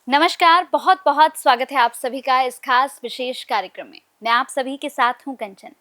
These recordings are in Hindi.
नमस्कार, बहुत बहुत स्वागत है आप सभी का इस खास विशेष कार्यक्रम में। मैं आप सभी के साथ हूं कंचन।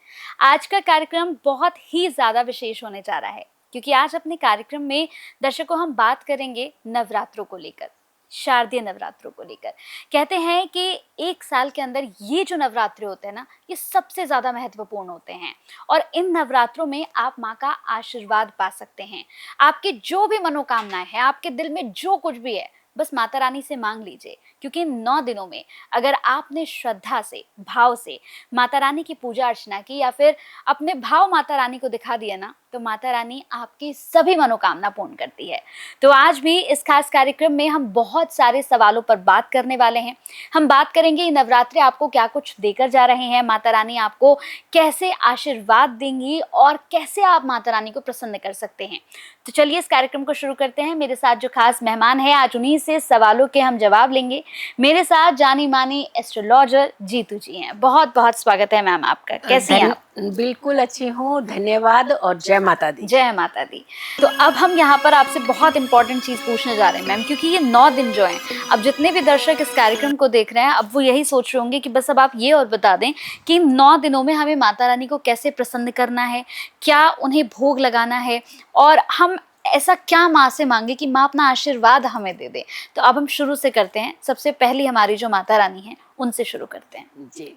आज का कार्यक्रम बहुत ही ज़्यादा विशेष होने जा रहा है क्योंकि आज अपने कार्यक्रम में दर्शकों हम बात करेंगे नवरात्रों को लेकर, शारदीय नवरात्रों को लेकर। कहते हैं कि एक साल के अंदर ये जो नवरात्रे होते हैं ना, ये सबसे ज़्यादा महत्वपूर्ण होते हैं और इन नवरात्रों में आप माँ का आशीर्वाद पा सकते हैं। आपकी जो भी मनोकामनाएं हैं, आपके दिल में जो कुछ भी है, बस माता रानी से मांग लीजिए क्योंकि इन 9 दिनों में अगर आपने श्रद्धा से, भाव से माता रानी की पूजा अर्चना की या फिर अपने भाव माता रानी को दिखा दिया ना, तो माता रानी आपकी सभी मनोकामना पूर्ण करती है। तो आज भी इस खास कार्यक्रम में हम बहुत सारे सवालों पर बात करने वाले हैं। हम बात करेंगे ये नवरात्रे आपको क्या कुछ देकर जा रहे हैं, माता रानी आपको कैसे आशीर्वाद देंगी और कैसे आप माता रानी को प्रसन्न कर सकते हैं। तो चलिए इस कार्यक्रम को शुरू करते हैं। मेरे साथ जो खास मेहमान है, आज उन्हीं से सवालों के हम जवाब लेंगे। मेरे साथ जानी मानी एस्ट्रोलॉजर जीतू जी हैं। बहुत बहुत स्वागत है मैम आपका। कैसी हैं आप? बिल्कुल अच्छी हूँ, धन्यवाद और जय माता दी। जय माता दी। तो अब हम यहाँ पर आपसे बहुत इंपॉर्टेंट चीज़ पूछने जा रहे हैं मैम, क्योंकि ये 9 दिन जो हैं, अब जितने भी दर्शक इस कार्यक्रम को देख रहे हैं, अब वो यही सोच रहे होंगे कि बस अब आप ये और बता दें कि इन 9 दिनों में हमें माता रानी को कैसे प्रसन्न करना है, क्या उन्हें भोग लगाना है और हम ऐसा क्या माँ से मांगे कि माँ अपना आशीर्वाद हमें दे दे। तो अब हम शुरू से करते हैं। सबसे पहली हमारी जो माता रानी है उनसे शुरू करते हैं। जी,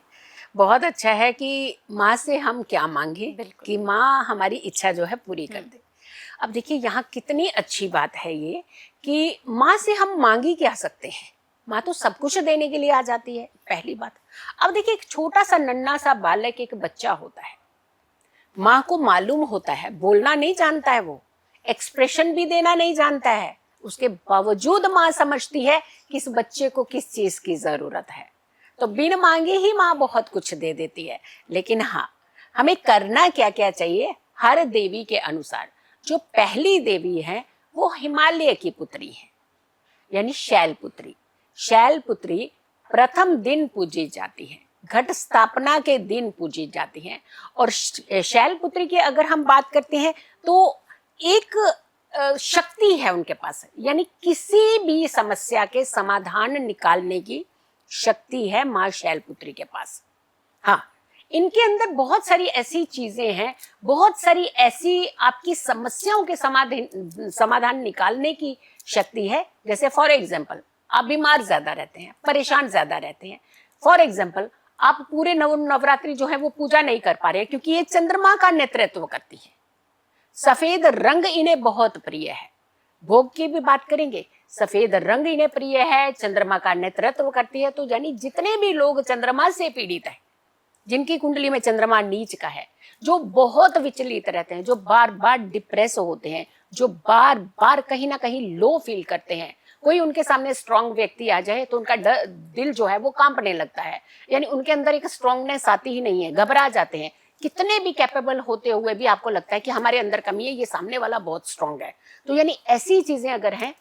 बहुत अच्छा है कि माँ से हम क्या मांगे कि माँ हमारी इच्छा जो है पूरी कर दे। अब देखिए यहाँ कितनी अच्छी बात है ये कि माँ से हम मांग ही क्या सकते हैं। माँ तो सब कुछ देने के लिए आ जाती है, पहली बात। अब देखिए एक छोटा सा नन्हा सा बालक, एक बच्चा होता है, माँ को मालूम होता है, बोलना नहीं जानता है, वो एक्सप्रेशन भी देना नहीं जानता है, उसके बावजूद माँ समझती है कि इस बच्चे को किस चीज की जरूरत है। तो बिन मांगे ही माँ बहुत कुछ दे देती है। लेकिन हाँ, हमें करना क्या क्या चाहिए हर देवी के अनुसार। जो पहली देवी है वो हिमालय की पुत्री है, यानी शैलपुत्री। शैलपुत्री प्रथम दिन पूजी जाती है, घट स्थापना के दिन पूजी जाती हैं। और शैलपुत्री की अगर हम बात करते हैं तो एक शक्ति है उनके पास, यानी किसी भी समस्या के समाधान निकालने की शक्ति है माँ शैलपुत्री के पास। हाँ, इनके अंदर बहुत सारी ऐसी चीजें हैं, बहुत सारी ऐसी आपकी समस्याओं के समाधान निकालने की शक्ति है। जैसे फॉर एग्जाम्पल, आप बीमार ज्यादा रहते हैं, परेशान ज्यादा रहते हैं। फॉर एग्जाम्पल, आप पूरे नवरात्रि जो है वो पूजा नहीं कर पा रहे हैं क्योंकि ये चंद्रमा का नेतृत्व करती है। सफेद रंग इन्हें बहुत प्रिय है। भोग की भी बात करेंगे, सफेद रंग इन्हें प्रिय है, चंद्रमा का नेतृत्व करती है। तो यानी जितने भी लोग चंद्रमा से पीड़ित हैं, जिनकी कुंडली में चंद्रमा नीच का है, जो बहुत विचलित रहते हैं, जो बार बार डिप्रेस होते हैं, जो बार बार कहीं ना कहीं लो फील करते हैं, कोई उनके सामने स्ट्रांग व्यक्ति आ जाए तो उनका दिल जो है वो कांपने लगता है, यानी उनके अंदर एक स्ट्रांगनेस आती ही नहीं है, घबरा जाते हैं। कितने भी कैपेबल होते हुए भी आपको लगता है कि हमारे अंदर कमी है, ये सामने वाला बहुत स्ट्रांग है। तो यानी ऐसी चीजें अगर हैं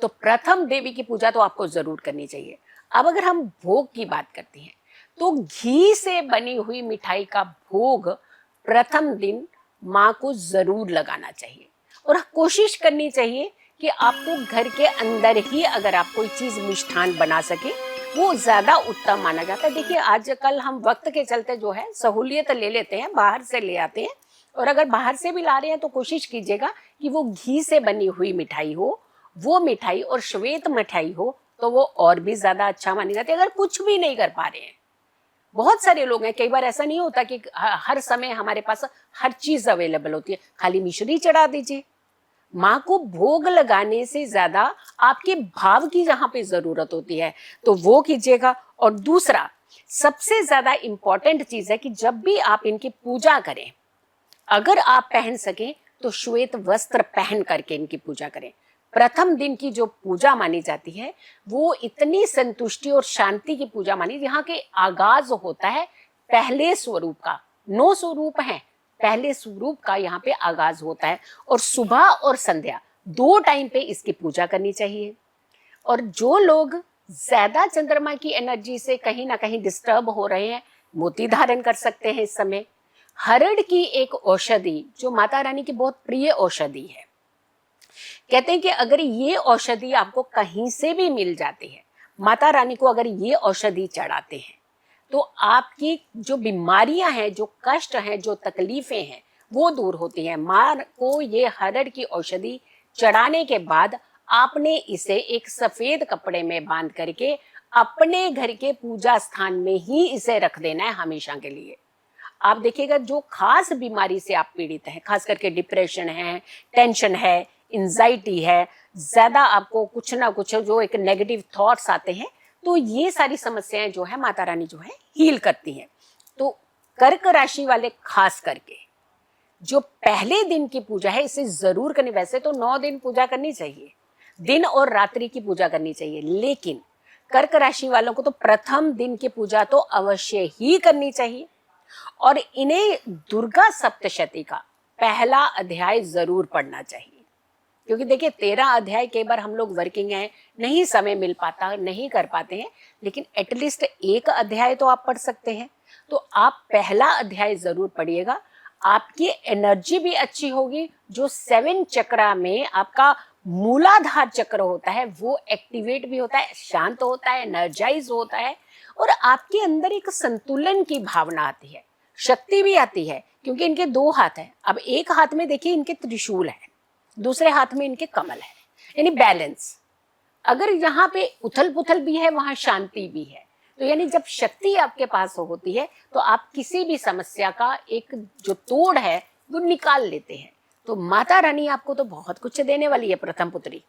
तो प्रथम देवी की पूजा तो आपको जरूर करनी चाहिए। अब अगर हम भोग की बात करते हैं तो घी से बनी हुई मिठाई का भोग प्रथम दिन माँ को जरूर लगाना चाहिए। और कोशिश करनी चाहिए कि आपको घर के अंदर ही अगर आप कोई चीज मिष्ठान बना सके, वो ज्यादा उत्तम माना जाता है। देखिए आजकल हम वक्त के चलते जो है सहूलियत ले लेते हैं, बाहर से ले आते हैं। और अगर बाहर से भी ला रहे हैं तो कोशिश कीजिएगा कि वो घी से बनी हुई मिठाई हो, वो मिठाई और श्वेत मिठाई हो तो वो और भी ज्यादा अच्छा मानी जाती है। अगर कुछ भी नहीं कर पा रहे हैं, बहुत सारे लोग हैं, कई बार ऐसा नहीं होता कि हर समय हमारे पास हर चीज अवेलेबल होती है, खाली मिश्री चढ़ा दीजिए। माँ को भोग लगाने से ज्यादा आपके भाव की जहां पे जरूरत होती है तो वो कीजिएगा। और दूसरा सबसे ज्यादा इंपॉर्टेंट चीज है कि जब भी आप इनकी पूजा करें, अगर आप पहन सकें तो श्वेत वस्त्र पहन करके इनकी पूजा करें। प्रथम दिन की जो पूजा मानी जाती है वो इतनी संतुष्टि और शांति की पूजा मानी, यहाँ के आगाज होता है पहले स्वरूप का। 9 स्वरूप हैं, पहले स्वरूप का यहाँ पे आगाज होता है। और सुबह और संध्या 2 टाइम पे इसकी पूजा करनी चाहिए। और जो लोग ज्यादा चंद्रमा की एनर्जी से कहीं ना कहीं डिस्टर्ब हो रहे हैं, मोती धारण कर सकते हैं इस समय। हरड़ की एक औषधि जो माता रानी की बहुत प्रिय औषधि है, कहते हैं कि अगर ये औषधि आपको कहीं से भी मिल जाती है, माता रानी को अगर ये औषधि चढ़ाते हैं तो आपकी जो बीमारियां हैं, जो कष्ट हैं, जो तकलीफें हैं, वो दूर होती हैं। मां को ये हरड़ की औषधि चढ़ाने के बाद आपने इसे एक सफेद कपड़े में बांध करके अपने घर के पूजा स्थान में ही इसे रख देना है हमेशा के लिए। आप देखिएगा जो खास बीमारी से आप पीड़ित हैं, खास करके डिप्रेशन है, टेंशन है, एंजाइटी है, ज्यादा आपको कुछ ना कुछ जो एक नेगेटिव थॉट्स आते हैं, तो ये सारी समस्याएं जो है माता रानी जो है हील करती हैं। तो कर्क राशि वाले खास करके जो पहले दिन की पूजा है इसे जरूर करनी। वैसे तो 9 दिन पूजा करनी चाहिए, दिन और रात्रि की पूजा करनी चाहिए, लेकिन कर्क राशि वालों को तो प्रथम दिन की पूजा तो अवश्य ही करनी चाहिए। और इन्हें दुर्गा सप्तशती का पहला अध्याय जरूर पढ़ना चाहिए, क्योंकि देखिए 13 अध्याय कई बार हम लोग वर्किंग हैं, नहीं समय मिल पाता, नहीं कर पाते हैं, लेकिन एटलीस्ट एक अध्याय तो आप पढ़ सकते हैं। तो आप पहला अध्याय जरूर पढ़िएगा, आपकी एनर्जी भी अच्छी होगी। जो 7 चक्रा में आपका मूलाधार चक्र होता है वो एक्टिवेट भी होता है, शांत होता है, एनर्जाइज होता है, और आपके अंदर एक संतुलन की भावना आती है, शक्ति भी आती है। क्योंकि इनके 2 हाथ हैं, अब एक हाथ में देखिए इनके त्रिशूल है, दूसरे हाथ में इनके कमल है, यानी बैलेंस। अगर यहाँ पे उथल पुथल भी है, वहां शांति भी है। तो यानी जब शक्ति आपके पास होती है तो आप किसी भी समस्या का एक जो तोड़ है वो निकाल लेते हैं। तो माता रानी आपको तो बहुत कुछ देने वाली है। प्रथम पुत्री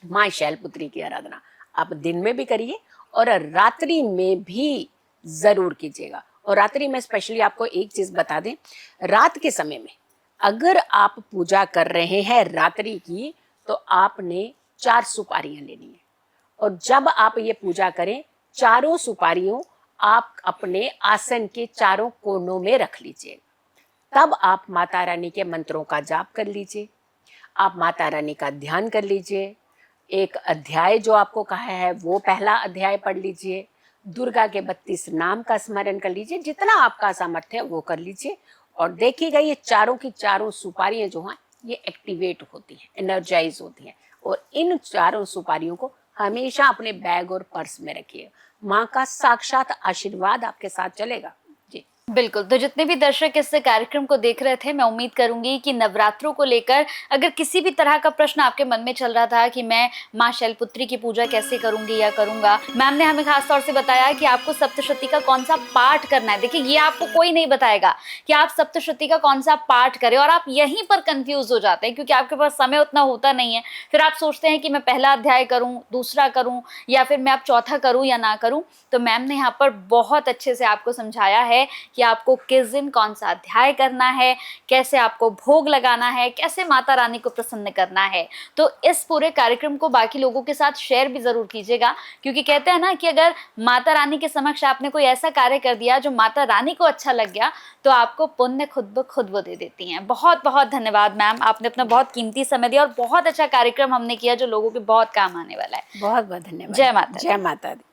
माँ शैलपुत्री की आराधना आप दिन में भी करिए और रात्रि में भी जरूर कीजिएगा। और रात्रि में स्पेशली आपको एक चीज बता दें, रात के समय में अगर आप पूजा कर रहे हैं रात्रि की, तो आपने 4 सुपारियां लेनी है। और जब आप ये पूजा करें, चारों सुपारियों आप अपने आसन के चारों कोनों में रख लीजिए। तब आप माता रानी के मंत्रों का जाप कर लीजिए, आप माता रानी का ध्यान कर लीजिए। एक अध्याय जो आपको कहा है वो पहला अध्याय पढ़ लीजिए, दुर्गा के 32 नाम का स्मरण कर लीजिए, जितना आपका सामर्थ्य है वो कर लीजिए। और देखिएगा ये चारों की चारों सुपारियां जो हैं ये एक्टिवेट होती हैं, एनर्जाइज होती हैं। और इन चारों सुपारियों को हमेशा अपने बैग और पर्स में रखिए, माँ का साक्षात आशीर्वाद आपके साथ चलेगा। जी बिल्कुल। तो जितने भी दर्शक इस कार्यक्रम को देख रहे थे, मैं उम्मीद करूंगी कि नवरात्रों को लेकर अगर किसी भी तरह का प्रश्न आपके मन में चल रहा था कि मैं माँ शैलपुत्री की पूजा कैसे करूंगी या करूंगा, मैम ने हमें खास तौर से बताया कि आपको सप्तशती का कौन सा पाठ करना है। देखिए ये आपको कोई नहीं बताएगा कि आप सप्तशती का कौन सा पाठ करें, और आप यहीं पर कंफ्यूज हो जाते हैं क्योंकि आपके पास समय उतना होता नहीं है। फिर आप सोचते हैं कि मैं पहला अध्याय करूँ, दूसरा करूँ, या फिर मैं अब चौथा करूँ या ना करूँ। तो मैम ने यहाँ पर बहुत अच्छे से आपको समझाया है कि आपको किस दिन कौन सा अध्याय करना है, कैसे आपको भोग लगाना है, कैसे माता रानी को प्रसन्न करना है। तो इस पूरे कार्यक्रम को बाकी लोगों के साथ शेयर भी जरूर कीजिएगा, क्योंकि कहते हैं ना कि अगर माता रानी के समक्ष आपने कोई ऐसा कार्य कर दिया जो माता रानी को अच्छा लग गया, तो आपको पुण्य खुद ब खुद वो दे देती हैं। बहुत बहुत धन्यवाद मैम, आपने अपना बहुत कीमती समय दिया और बहुत अच्छा कार्यक्रम हमने किया जो लोगों के बहुत काम आने वाला है। बहुत बहुत धन्यवाद। जय माता दी। जय माता दी।